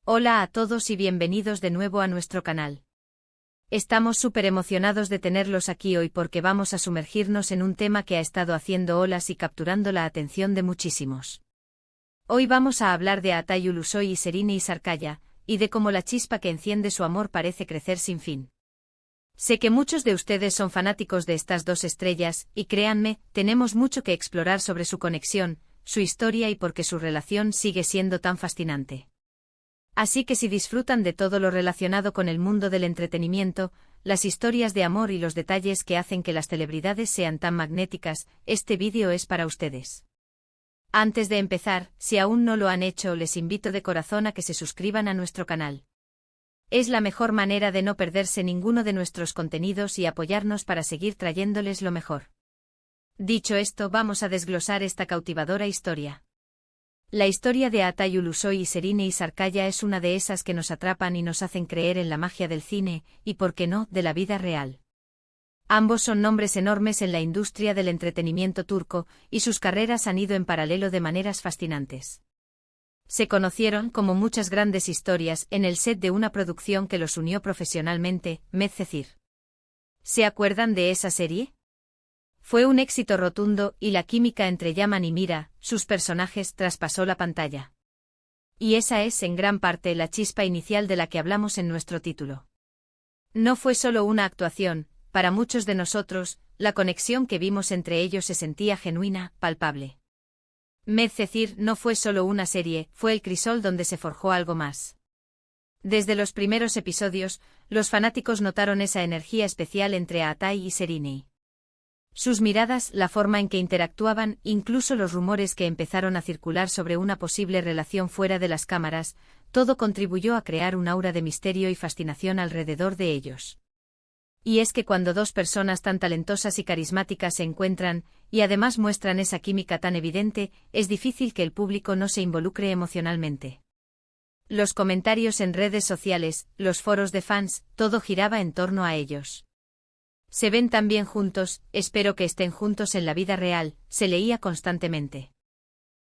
Hola a todos y bienvenidos de nuevo a nuestro canal. Estamos súper emocionados de tenerlos aquí hoy porque vamos a sumergirnos en un tema que ha estado haciendo olas y capturando la atención de muchísimos. Hoy vamos a hablar de Aatay Ulusoy y Serine Isarkaya, y de cómo la chispa que enciende su amor parece crecer sin fin. Sé que muchos de ustedes son fanáticos de estas dos estrellas, y créanme, tenemos mucho que explorar sobre su conexión, su historia y por qué su relación sigue siendo tan fascinante. Así que si disfrutan de todo lo relacionado con el mundo del entretenimiento, las historias de amor y los detalles que hacen que las celebridades sean tan magnéticas, este vídeo es para ustedes. Antes de empezar, si aún no lo han hecho, les invito de corazón a que se suscriban a nuestro canal. Es la mejor manera de no perderse ninguno de nuestros contenidos y apoyarnos para seguir trayéndoles lo mejor. Dicho esto, vamos a desglosar esta cautivadora historia. La historia de Aatay Ulusoy y Serine Isarkaya es una de esas que nos atrapan y nos hacen creer en la magia del cine, y por qué no, de la vida real. Ambos son nombres enormes en la industria del entretenimiento turco, y sus carreras han ido en paralelo de maneras fascinantes. Se conocieron, como muchas grandes historias, en el set de una producción que los unió profesionalmente, Medcezir. ¿Se acuerdan de esa serie? Fue un éxito rotundo y la química entre Yaman y Mira, sus personajes, traspasó la pantalla. Y esa es en gran parte la chispa inicial de la que hablamos en nuestro título. No fue solo una actuación, para muchos de nosotros, la conexión que vimos entre ellos se sentía genuina, palpable. Medcezir no fue solo una serie, fue el crisol donde se forjó algo más. Desde los primeros episodios, los fanáticos notaron esa energía especial entre Aatay y Serine. Sus miradas, la forma en que interactuaban, incluso los rumores que empezaron a circular sobre una posible relación fuera de las cámaras, todo contribuyó a crear un aura de misterio y fascinación alrededor de ellos. Y es que cuando dos personas tan talentosas y carismáticas se encuentran, y además muestran esa química tan evidente, es difícil que el público no se involucre emocionalmente. Los comentarios en redes sociales, los foros de fans, todo giraba en torno a ellos. Se ven tan bien juntos, espero que estén juntos en la vida real, se leía constantemente.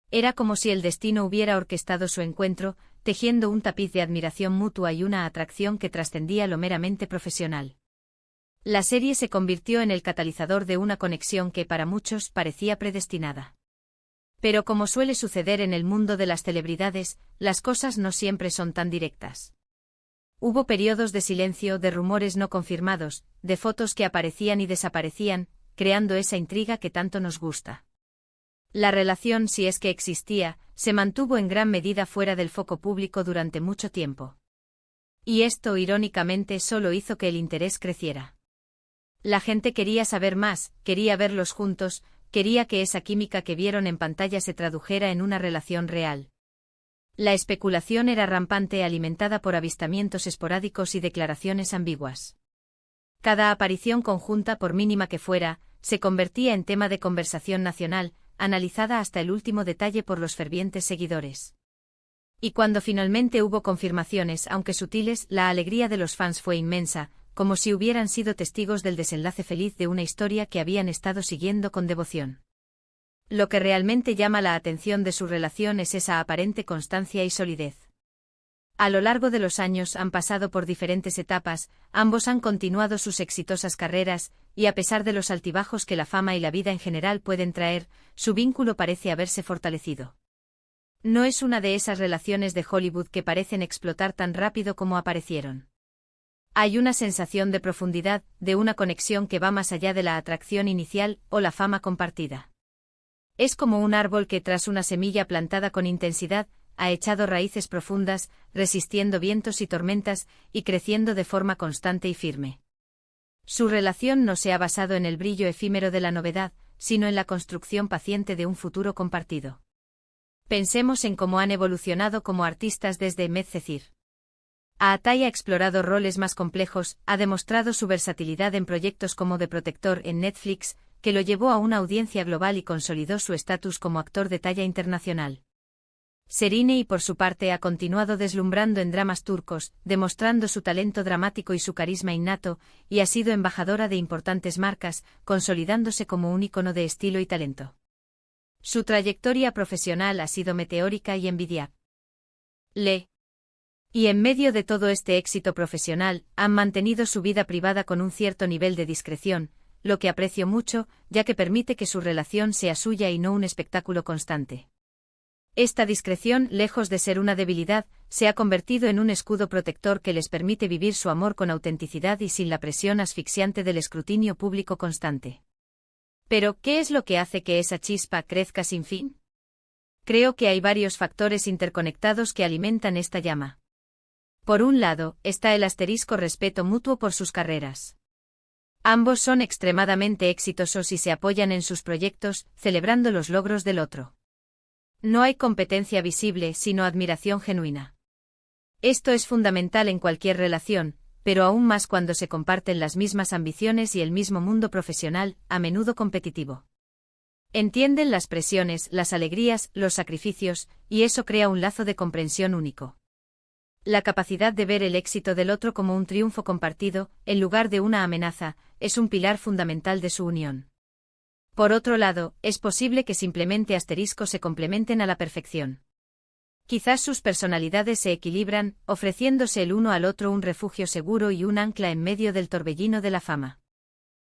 Era como si el destino hubiera orquestado su encuentro, tejiendo un tapiz de admiración mutua y una atracción que trascendía lo meramente profesional. La serie se convirtió en el catalizador de una conexión que para muchos parecía predestinada. Pero como suele suceder en el mundo de las celebridades, las cosas no siempre son tan directas. Hubo periodos de silencio, de rumores no confirmados, de fotos que aparecían y desaparecían, creando esa intriga que tanto nos gusta. La relación, si es que existía, se mantuvo en gran medida fuera del foco público durante mucho tiempo. Y esto, irónicamente, solo hizo que el interés creciera. La gente quería saber más, quería verlos juntos, quería que esa química que vieron en pantalla se tradujera en una relación real. La especulación era rampante, alimentada por avistamientos esporádicos y declaraciones ambiguas. Cada aparición conjunta, por mínima que fuera, se convertía en tema de conversación nacional, analizada hasta el último detalle por los fervientes seguidores. Y cuando finalmente hubo confirmaciones, aunque sutiles, la alegría de los fans fue inmensa, como si hubieran sido testigos del desenlace feliz de una historia que habían estado siguiendo con devoción. Lo que realmente llama la atención de su relación es esa aparente constancia y solidez. A lo largo de los años han pasado por diferentes etapas, ambos han continuado sus exitosas carreras, y a pesar de los altibajos que la fama y la vida en general pueden traer, su vínculo parece haberse fortalecido. No es una de esas relaciones de Hollywood que parecen explotar tan rápido como aparecieron. Hay una sensación de profundidad, de una conexión que va más allá de la atracción inicial o la fama compartida. Es como un árbol que tras una semilla plantada con intensidad, ha echado raíces profundas, resistiendo vientos y tormentas, y creciendo de forma constante y firme. Su relación no se ha basado en el brillo efímero de la novedad, sino en la construcción paciente de un futuro compartido. Pensemos en cómo han evolucionado como artistas desde Medcezir. Aatay ha explorado roles más complejos, ha demostrado su versatilidad en proyectos como The Protector en Netflix, que lo llevó a una audiencia global y consolidó su estatus como actor de talla internacional. Serine, por su parte, ha continuado deslumbrando en dramas turcos, demostrando su talento dramático y su carisma innato, y ha sido embajadora de importantes marcas, consolidándose como un ícono de estilo y talento. Su trayectoria profesional ha sido meteórica y envidiable. Y en medio de todo este éxito profesional, han mantenido su vida privada con un cierto nivel de discreción, lo que aprecio mucho, ya que permite que su relación sea suya y no un espectáculo constante. Esta discreción, lejos de ser una debilidad, se ha convertido en un escudo protector que les permite vivir su amor con autenticidad y sin la presión asfixiante del escrutinio público constante. Pero, ¿qué es lo que hace que esa chispa crezca sin fin? Creo que hay varios factores interconectados que alimentan esta llama. Por un lado, está el asterisco respeto mutuo por sus carreras. Ambos son extremadamente exitosos y se apoyan en sus proyectos, celebrando los logros del otro. No hay competencia visible, sino admiración genuina. Esto es fundamental en cualquier relación, pero aún más cuando se comparten las mismas ambiciones y el mismo mundo profesional, a menudo competitivo. Entienden las presiones, las alegrías, los sacrificios, y eso crea un lazo de comprensión único. La capacidad de ver el éxito del otro como un triunfo compartido, en lugar de una amenaza, es un pilar fundamental de su unión. Por otro lado, es posible que simplemente asterisco se complementen a la perfección. Quizás sus personalidades se equilibran, ofreciéndose el uno al otro un refugio seguro y un ancla en medio del torbellino de la fama.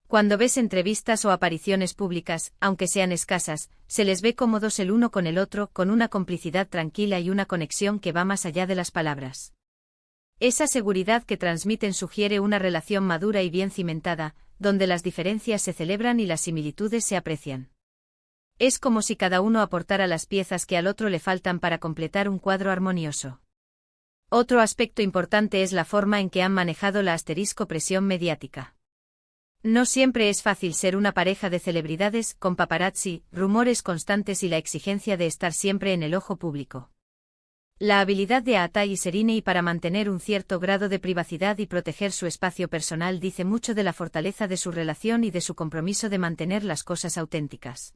Cuando ves entrevistas o apariciones públicas, aunque sean escasas, se les ve cómodos el uno con el otro, con una complicidad tranquila y una conexión que va más allá de las palabras. Esa seguridad que transmiten sugiere una relación madura y bien cimentada, donde las diferencias se celebran y las similitudes se aprecian. Es como si cada uno aportara las piezas que al otro le faltan para completar un cuadro armonioso. Otro aspecto importante es la forma en que han manejado la asterisco presión mediática. No siempre es fácil ser una pareja de celebridades, con paparazzi, rumores constantes y la exigencia de estar siempre en el ojo público. La habilidad de Ata y Serine para mantener un cierto grado de privacidad y proteger su espacio personal dice mucho de la fortaleza de su relación y de su compromiso de mantener las cosas auténticas.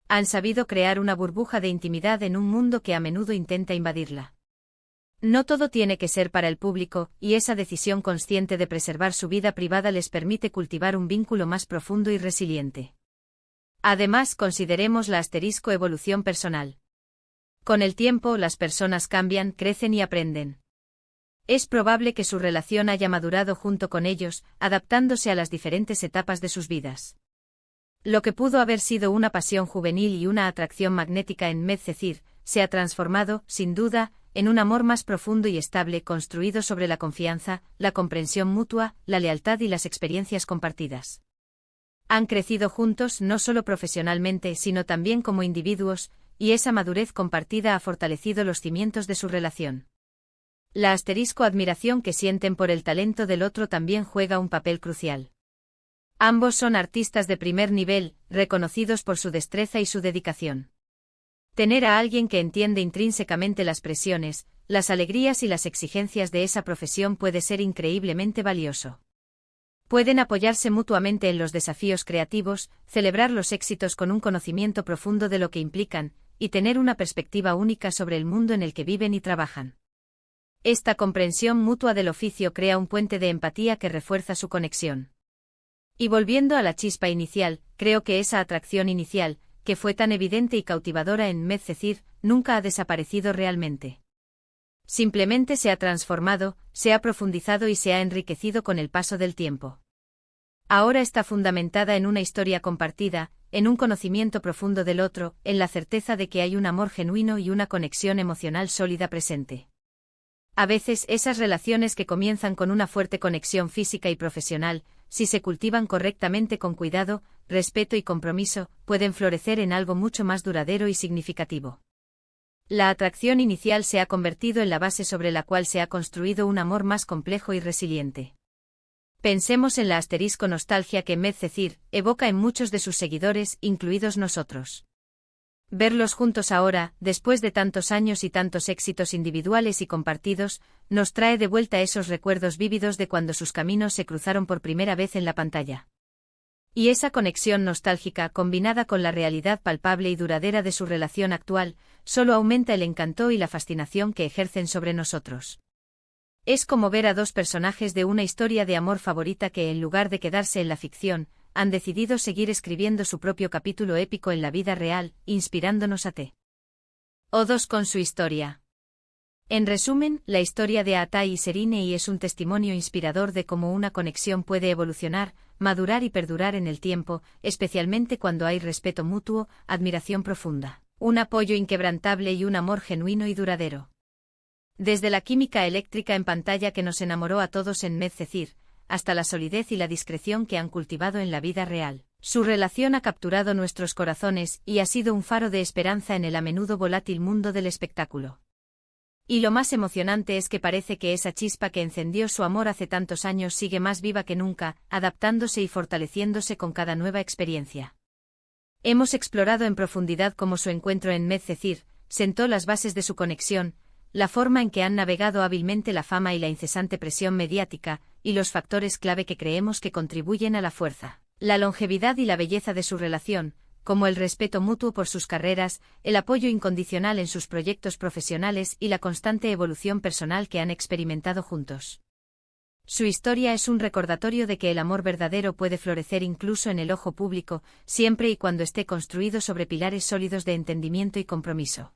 Han sabido crear una burbuja de intimidad en un mundo que a menudo intenta invadirla. No todo tiene que ser para el público, y esa decisión consciente de preservar su vida privada les permite cultivar un vínculo más profundo y resiliente. Además, consideremos la asterisco evolución personal. Con el tiempo, las personas cambian, crecen y aprenden. Es probable que su relación haya madurado junto con ellos, adaptándose a las diferentes etapas de sus vidas. Lo que pudo haber sido una pasión juvenil y una atracción magnética en Medcezir, se ha transformado, sin duda, en un amor más profundo y estable construido sobre la confianza, la comprensión mutua, la lealtad y las experiencias compartidas. Han crecido juntos no solo profesionalmente sino también como individuos, y esa madurez compartida ha fortalecido los cimientos de su relación. La asterisco admiración que sienten por el talento del otro también juega un papel crucial. Ambos son artistas de primer nivel, reconocidos por su destreza y su dedicación. Tener a alguien que entiende intrínsecamente las presiones, las alegrías y las exigencias de esa profesión puede ser increíblemente valioso. Pueden apoyarse mutuamente en los desafíos creativos, celebrar los éxitos con un conocimiento profundo de lo que implican, y tener una perspectiva única sobre el mundo en el que viven y trabajan. Esta comprensión mutua del oficio crea un puente de empatía que refuerza su conexión. Y volviendo a la chispa inicial, creo que esa atracción inicial, que fue tan evidente y cautivadora en Medcezir, nunca ha desaparecido realmente. Simplemente se ha transformado, se ha profundizado y se ha enriquecido con el paso del tiempo. Ahora está fundamentada en una historia compartida, en un conocimiento profundo del otro, en la certeza de que hay un amor genuino y una conexión emocional sólida presente. A veces esas relaciones que comienzan con una fuerte conexión física y profesional, si se cultivan correctamente con cuidado, respeto y compromiso, pueden florecer en algo mucho más duradero y significativo. La atracción inicial se ha convertido en la base sobre la cual se ha construido un amor más complejo y resiliente. Pensemos en la asterisco nostalgia que Medcezir evoca en muchos de sus seguidores, incluidos nosotros. Verlos juntos ahora, después de tantos años y tantos éxitos individuales y compartidos, nos trae de vuelta esos recuerdos vívidos de cuando sus caminos se cruzaron por primera vez en la pantalla. Y esa conexión nostálgica, combinada con la realidad palpable y duradera de su relación actual, solo aumenta el encanto y la fascinación que ejercen sobre nosotros. Es como ver a dos personajes de una historia de amor favorita que, en lugar de quedarse en la ficción, han decidido seguir escribiendo su propio capítulo épico en la vida real, inspirándonos a T. O2 con su historia. En resumen, la historia de Atai y Serine es un testimonio inspirador de cómo una conexión puede evolucionar, madurar y perdurar en el tiempo, especialmente cuando hay respeto mutuo, admiración profunda, un apoyo inquebrantable y un amor genuino y duradero. Desde la química eléctrica en pantalla que nos enamoró a todos en Medcezir, hasta la solidez y la discreción que han cultivado en la vida real, su relación ha capturado nuestros corazones y ha sido un faro de esperanza en el a menudo volátil mundo del espectáculo. Y lo más emocionante es que parece que esa chispa que encendió su amor hace tantos años sigue más viva que nunca, adaptándose y fortaleciéndose con cada nueva experiencia. Hemos explorado en profundidad cómo su encuentro en Medcezir sentó las bases de su conexión, la forma en que han navegado hábilmente la fama y la incesante presión mediática, y los factores clave que creemos que contribuyen a la fuerza, la longevidad y la belleza de su relación, como el respeto mutuo por sus carreras, el apoyo incondicional en sus proyectos profesionales y la constante evolución personal que han experimentado juntos. Su historia es un recordatorio de que el amor verdadero puede florecer incluso en el ojo público, siempre y cuando esté construido sobre pilares sólidos de entendimiento y compromiso.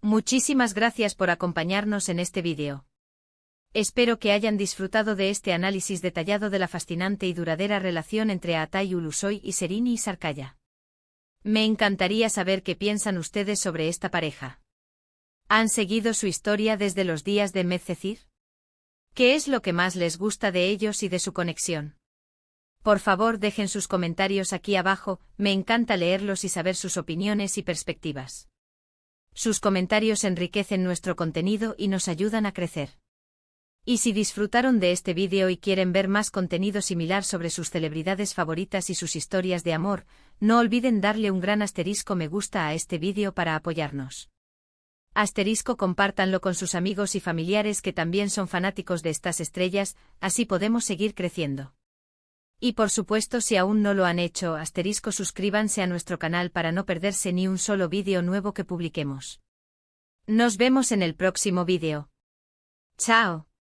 Muchísimas gracias por acompañarnos en este vídeo. Espero que hayan disfrutado de este análisis detallado de la fascinante y duradera relación entre Atai Ulusoy y Serine Sarkaya. Me encantaría saber qué piensan ustedes sobre esta pareja. ¿Han seguido su historia desde los días de Medcezir? ¿Qué es lo que más les gusta de ellos y de su conexión? Por favor, dejen sus comentarios aquí abajo, me encanta leerlos y saber sus opiniones y perspectivas. Sus comentarios enriquecen nuestro contenido y nos ayudan a crecer. Y si disfrutaron de este vídeo y quieren ver más contenido similar sobre sus celebridades favoritas y sus historias de amor, no olviden darle un gran asterisco me gusta a este vídeo para apoyarnos. Compártanlo con sus amigos y familiares que también son fanáticos de estas estrellas, así podemos seguir creciendo. Y por supuesto, si aún no lo han hecho, suscríbanse a nuestro canal para no perderse ni un solo vídeo nuevo que publiquemos. Nos vemos en el próximo vídeo. ¡Chao!